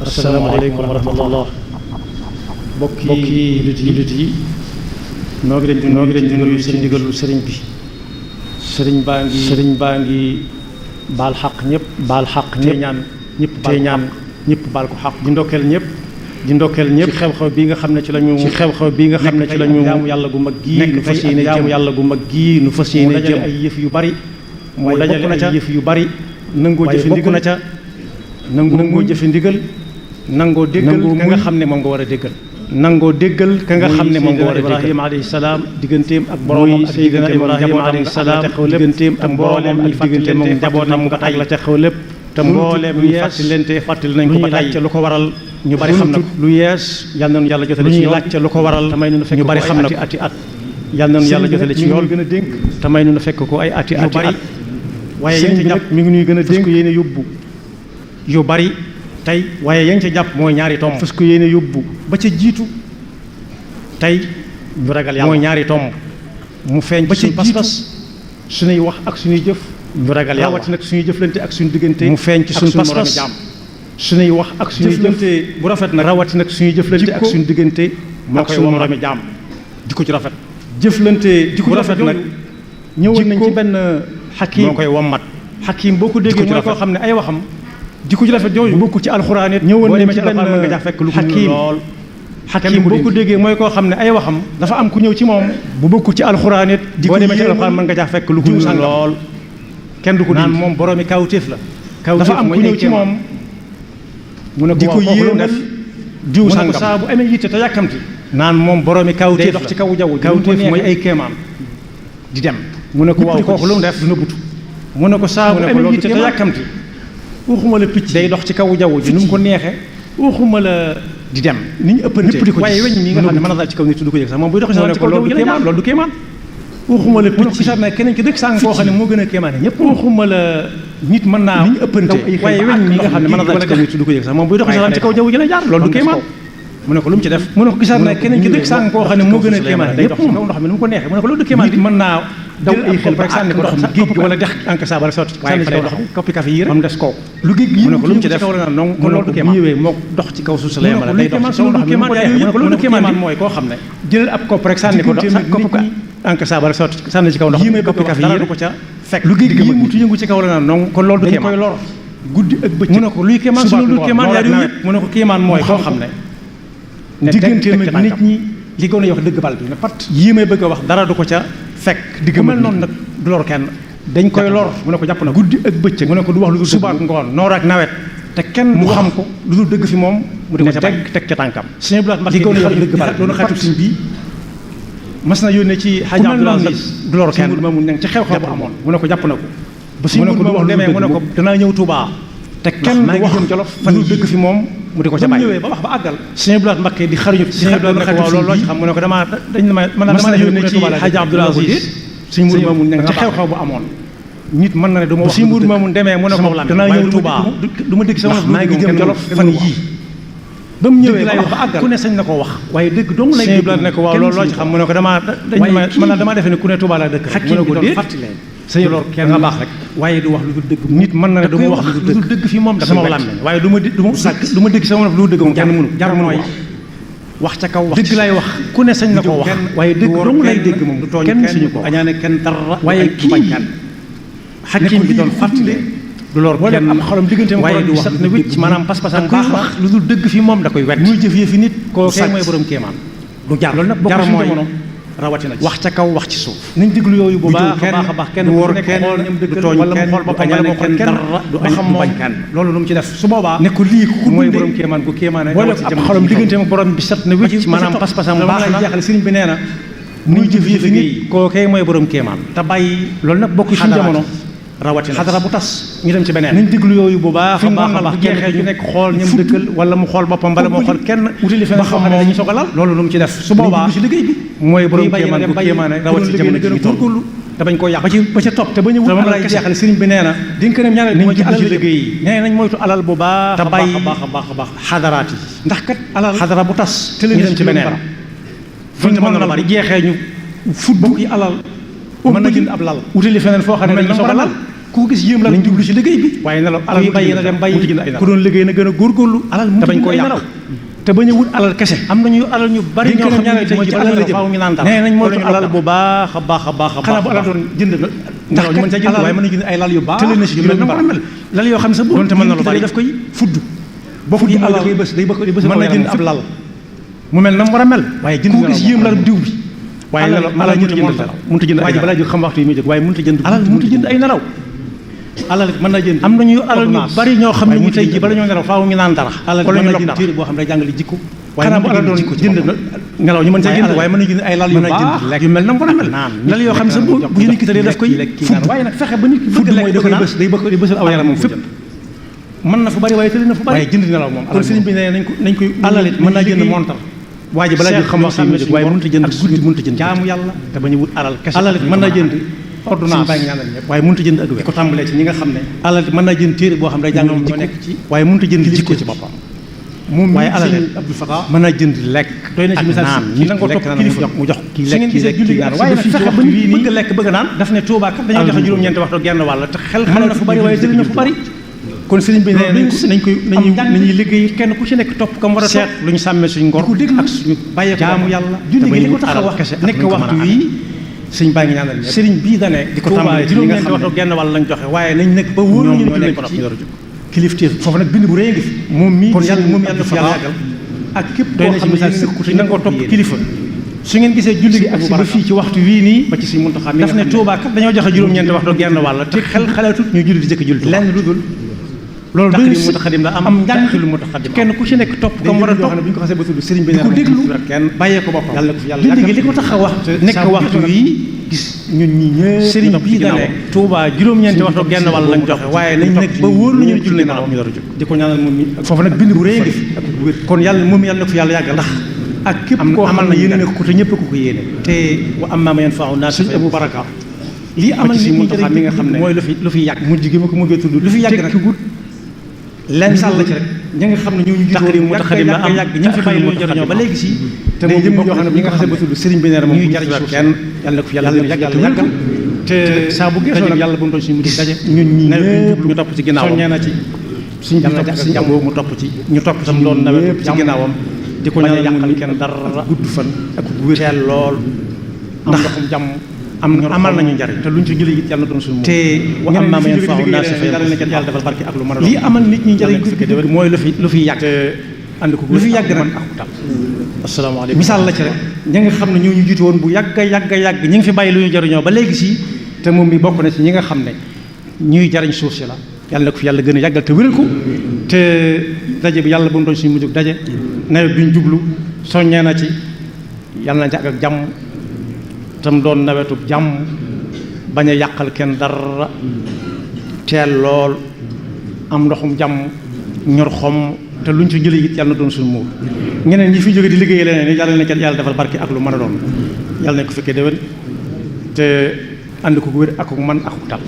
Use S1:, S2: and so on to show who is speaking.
S1: asalaamaaleykum wa rahmatullah. bokki jullit yi noo ngi leen di nuyu seen ndigalul sëriñ bi. sëriñ baa ngi baal xaq ñëpp tey ñaan ñëpp baal ko xaq di ndokkeel ñëpp ci xew-xew bii nga xam ne ci lañu jaamu yàlla gu mag gii nu fas yéene jaamu yàlla gu mag gii nu fas yéene jëm ay yëf yu bari mu dajale ay yëf yu bari nangoo jëfe ndigal na ca nangoo jëfe ndigal nangoo déggal ka nga xam ne moom nga war a déggal nangoo déggal ka nga xam ne moom nga war a déggal Ibrahima alayhi salaam digganteem ak boromam ak Seydina Ibrahima alayhi salaam digganteem ak boromam ak digganteem ak njabootam ba tey la ca xew lépp te mbooleem lu yees fàttali nañ ko ba tey lu ko waral ñu bari xam na ko lu yees yal nañu yàlla jotale ci yoon laajte lu ko waral tamay nu fekk ñu bari xam na ko ati at yal nañu yàlla jotale ci yoon gën a dénk tamay nu fekk ko ay ati at waaye yéen ci jàpp mi ngi ñuy gën a dénk ko yéene yóbbu yu bari tey waaye yaa ngi ca jàpp mooy ñaari tomb fas ko yéene yóbbu ba ca jiitu tey ñu ragal yàlla mooy ñaari tomb mu feeñ ba ca pas-pas suñuy wax ak suñuy jëf ñu ragal yàlla rawati nag suñuy jëflante ak suñu diggante mu feeñ ci suñu pas-pas suñuy wax ak suñuy jëflante bu rafet nag rawati nag suñuy jëflante ak suñu diggante moo koy suñu moromi jaam jikko ci rafet jëflante jikko rafet nag ñëwoon nañ ci benn xakim moo koy wommat xakim boo ko déggee mooy koo xam ne ay waxam jikko ji rafet yooyu bu bokkul ci alxuraan it ñëwoon nañ ci benn mën nga jaa fekk lu xakim lool xakim boo ko déggee mooy koo xam ne ay waxam dafa am ku ñëw ci moom bu bokkul ci alxuraan it boo demee ci alxuraan mën nga jaa fekk lu ko sang lool kenn du ko naan moom boroomi kawtéef la dafa am ku ñëw ci moom mu ne ko waaw kooku lu def diw sangam saa bu amee yitte te yàkkamti naan moom boroomi kawtéef dox ci kaw jaww kawtéef mooy ay kéemaan di dem mu ne ko waaw kooku lu mu def du nëbbutu mu ne ko saa bu amee yitte te yàkkamti waxuma la picc day dox ci kaw jaww ji nu mu ko neexee waxuma la di dem ni ñu ëppante di ko waaye weñ mi nga xam ne mën na daal ci kaw nit du ko yëg sax moom buy dox ci kaw jaww ji loolu du kéemaan waxuma la picc sax ne keneen ki dëkk sàng koo xam ne moo gën a kéemaane ñëpp waxuma la nit mën naa ni ñu ëppante waaye weñ mi nga xam ne mën na daal ci kaw nit du ko yëg sax moom buy dox ci kaw jaww ji la jaar loolu du kéemaan mu ne ko lu mu ci def mu ne ko gisaat ne keneen ki dëkk sàng koo xam ne moo gën a kéemaane day dox ci kaw ndox mi nu mu ko neexee mu ne ko loolu du kéemaan nit mën naa daw ay xel rek sànni ko ndox mi géej gi wala dex anka saa ba sotti sànni ci kaw ndox mi koppi café yi rek moom des kooku lu géej gi mu ne ko lu mu ci def non kon loolu du kéemaan bu ñëwee moo dox ci kaw suuf sa la yemale day dox ci kaw ndox mi mu ko neexee mu ne ko loolu du kéemaan mooy koo xam ne jëlal ab kopp rek sànni ko kopp anka saa ba sotti sànni ci kaw ndox mi koppi café yi rek ko ca fekk lu géej gi yëngu ci kaw la naan non kon loolu du kéemaan koy lor guddi ak bëccëg mu ne ko luy kéemaan su loolu du kéemaan yaa mu ne ko kéemaan mooy koo xam ne digganteem ak nit ñi li gën a wax dëgg bal bi ne pat yii may bëgg a wax dara du ko ca fekk digg mel noonu nag du lor kenn dañ koy lor mu ne ko jàpp na guddi ak bëccëg mu ne ko du wax lu dul suba ak ngoon noor ak nawet te kenn mu xam ko lu dul dëgg fi moom mu di ko ca teg ca tànkam suñu blaat li gën a wax dëgg bal doon xatu suñ bii mas na yónnee ci xaj Abdoulaye du lor kenn ma mu ne ci xew-xew bu amoon mu ne ko jàpp na ko ba suñu mu ne ko demee mu ne ko danaa ñëw Touba te kenn du wax Jolof fan lu dëgg fi moom mu di ko ca bàyyi ñëwee ba wax ba àggal Sëñ Blaat Mbakke di xaruñu Sëñ Blaat ne ko waaw loolu loo ci xam mu ne ko dama dañ dama yónnee ci Xaaj Abdul Aziz Sëñ Muur Maamun ne ci xew-xew bu amoon nit mën na ne du ma wax Sëñ Muur Maamun demee mu ne ko danaa ñëw Touba du ma dégg sama maa ngi jëm Jolof fan yii ba mu ñëwee ba wax ba àggal ku ne sañ na ko wax waaye dëgg dong lay Sëñ Blaat ne ko waaw loolu loo ci xam mu ne ko dama defe ne ku ne Touba la dëkk mu ne ko déet sëñ lor kenn nga baax rek waaye du wax lu dul dëgg nit mën na ne du ma wax lu dul dëgg fi moom dafa sama làmmiñ waaye du ma dégg sama lu dëgg moom kenn mënu jar mooy wax ca kaw wax dëgg lay wax ku ne sañ na ko wax waaye dëgg dong lay dégg moom du tooñ kenn suñu ko añaane kenn dara waaye kii xakim bi doon fàttali du lor kenn am xolam diggante waaye du wax na wicc maanaam pas-pasam baax wax lu dul dëgg fi moom da koy wet muy jëf yëfi nit koo kay mooy borom kéemaan du jar loolu nag bokk mooy rawatina wax ca kaw wax ci suuf nañ déglu yooyu bu baax a baax kenn wóor kenn xool ñam dëgg wala mu xool boppam wala mu xool kenn du xam moom loolu lu mu ci def su boobaa ne ko lii ku mooy borom kéemaan ku kéemaane boole ab xolam diggante ak borom bi set na wécc maanaam pas-pasam baax na jeexal sëriñ bi nee na muy jëf yëfi nit koo kay mooy borom kéemaan te bàyyi loolu nag bokk suñu jamono rawatina xadara bu tas ñu dem ci beneen nañ déglu yooyu bu baax a baax jeexee ñu nekk xool ñam dëkkal wala mu xool boppam bala moo xool kenn wutali feneen foo xam ne dañuy soog a lal loolu lu mu ci def su boobaa ci liggéey bi mooy borom kéemaan bu kéemaane rawatina jamono gën a góorgóorlu te bañ ko yàq ba ca topp te bañ a wut alal kese jeexale sëriñ bi nee na di nga ko ne ñaareel mooy ci alal liggéey yi nee nañ moytu alal bu baax te bàyyi baax xadaraat yi ndax kat alal xadara bu tas ñu dem ci beneen fu ñu mën na bari jeexee ñu fut bokk yi alal mën na jënd ab lal wutali feneen foo xam ne dañuy soog a lal ku gis yéem la nañ jublu ci liggéey bi waaye nelaw alal yi bàyyi na dem bàyyi ku doon liggéey na gën a góorgóorlu alal te bañ koo yàq te bañ a wut alal kese am nañu alal ñu bari ñoo xam ne tey ci alal la jëm faaw ñu naan dara nee nañ moytu alal bu baax a baax a baax a baax xanaa bu alal doon jënd ndax ñu mën sa jënd waaye mën na jënd ay lal yu baax tële na si juróom na mel lal yoo xam ne sa doonte mën na lu bari daf koy fudd bokk yi alal day bës mën na jënd ab lal mu mel na mu war a mel waaye jënd ku gis yéem lal diw bi waaye nelaw alal mënut a jënd ay balaa jóg xam waxtu yi muy jóg waaye mënut a jënd alal mënut a jënd ay nelaw alal mën na jënd am nañu alal ñu bari ñoo xam ne ñu tey ji bala ñoo nelaw faaw ñu naan dara alal mën na jënd téere boo xam ne day jàngale jikko waaye xanaa bu alal doon jënd nelaw ñu mën sa jënd waaye mën na jënd ay lal yu baax yu mel na mu war a mel lal yoo xam ne sax bu nit ki tëddee daf koy fudd waaye nag fexe ba nit ki bëgg lekk mooy day bësal aw yaram moom fépp mën na fu bari waaye tëddee na fu bari waaye jënd nelaw moom kon sëriñ bi ne nañ koy alal it mën naa jënd montar waa ji balaa jóg xam wax yi waaye mënut a jënd guddi mënut a jënd jaamu yàlla te bañu wut alal kese alal mën naa jënd ordonnance baa ngi ñaanal ñëpp waaye mënut a jënd ak wér ko tàmbalee ci ñi nga xam ne alal mën naa jënd téere boo xam ne day jàngale jikko nekk ci waaye mënut a jënd jikko ci boppam moom waaye alal Abdou Fatah mën naa jënd lekk doy na ci misaal ci nangoo topp kilifa mu jox kii lekk kii lekk kii naan waaye nag fexe ba nit bëgg lekk bëgg naan daf ne Tuubaa kat dañoo joxe juróom-ñeenti waxtu genn wàll te xel xam na fu bari waaye jël na fu bari kon sëriñ bi nañuy liggéey kenn ku ci nekk topp kam war a seet lu ñu sàmmee suñu ngor ak suñu bàyyee jaamu yàlla julli gi li ko tax a wax nekk waxtu wii sëriñ baa ngi ñaanal ñëpp sëriñ bii da ne di ko tàmbalee juróom-ñeenti waxtu genn wàll lañ joxe waaye nañ nekk ba wóor ñu julli nañ ci kilifteef foofu nag bind bu rëy ngi fi moom mii kon yàlla fi yàlla yàggal ak képp doy na ci misaal sëkku te nangoo topp kilifa su ngeen gisee julli gi ak si ba fii ci waxtu wii nii ba ci suñu Muntaxa daf ne Tuubaa kat dañoo joxe juróom-ñeenti waxtu genn wàll te xel xalaatut ñu julli di jëkk julli lenn lu dul loolu doy na mutaxadim la am njàng lu mutaxadim kenn ku ci nekk topp ko war a topp bu ñu ko xasee ba tudd sëriñ bi ko déglu kenn bàyyee ko boppam yàlla ko fi yàlla julli gi li ko tax a wax nekk waxtu yi gis ñun ñi ñëpp sëriñ bii da ne Tuubaa juróom-ñeenti waxtu genn wàll lañ joxe waaye nañ nekk ba wóor nañu julli na ñu dara jóg di ko ñaanal moom mi foofu nag bind bu rëy ngi fi kon yàlla moom yàlla na ko fi yàlla yàggal ndax ak képp koo amal na yéene ko te ñëpp ko yéene te wa amma man yanfa'u naas sëñ Abou Baraka lii amal nit ñi njëriñ mi nga xam ne mooy lu fi yàgg mujj gi ma ko mujjee tudd lu fi yàgg nag lenn sàll ci rek ñi nga xam ne ñooñu jiitu mu taxadim la am yàgg ñi fi bàyyi lu ñu jëriñoo ba léegi si te moom jëm yoo xam ne ñi nga xasee ba tudd sëriñ bi nee na moom ñuy jariñ suuf kenn yàlla na ko fi yàlla yàggal te saa bu geesoo nag yàlla bu mu doon suñu mujj daje ñun ñi ñëpp ñu topp ci ginnaawam soññee na ci suñu yàlla topp ci jàmm mu topp ci ñu topp tam doon nawet ci ginnaawam di ko ñaanal yàqal kenn dara gudd fan ak wér teel lool ndax jàmm amal nañu njariñ te luñ ci jëlee it yàlla na doon suñu te wa am maama yeen faaw naa si fay yàlla na defal barke ak lu mën a doon lii amal nit ñi njariñ mooy lu fi yàgg ànd ko lu fi yàgg nag ak tal asalaamaaleykum misaal la ci rek ñi nga xam ne ñoo ñu jiitu woon bu yàgg ñi ngi fi bàyyi lu ñu jariñoo ba léegi si te moom mi bokk na ci ñi nga xam ne ñuy jariñ suuf si la yàlla na ko fi yàlla gën a yàggal te wéral ko te daje bi yàlla bu mu doon suñu mujjug daje nawet bi ñu jublu soññee na ci yàlla na ci ak jàmm tam doon nawetu jàmm bañ a yàqal kenn dara teel lool am ndoxum jàmm ñor xom te luñ ci jëlee it yàlla na doon suñu muur ñeneen ñi fi jóge di liggéey leneen yàlla na kenn yàlla defal barke ak lu mën a doon yàlla nañ ko fekkee déwén te ànd ko wér ak man ak tal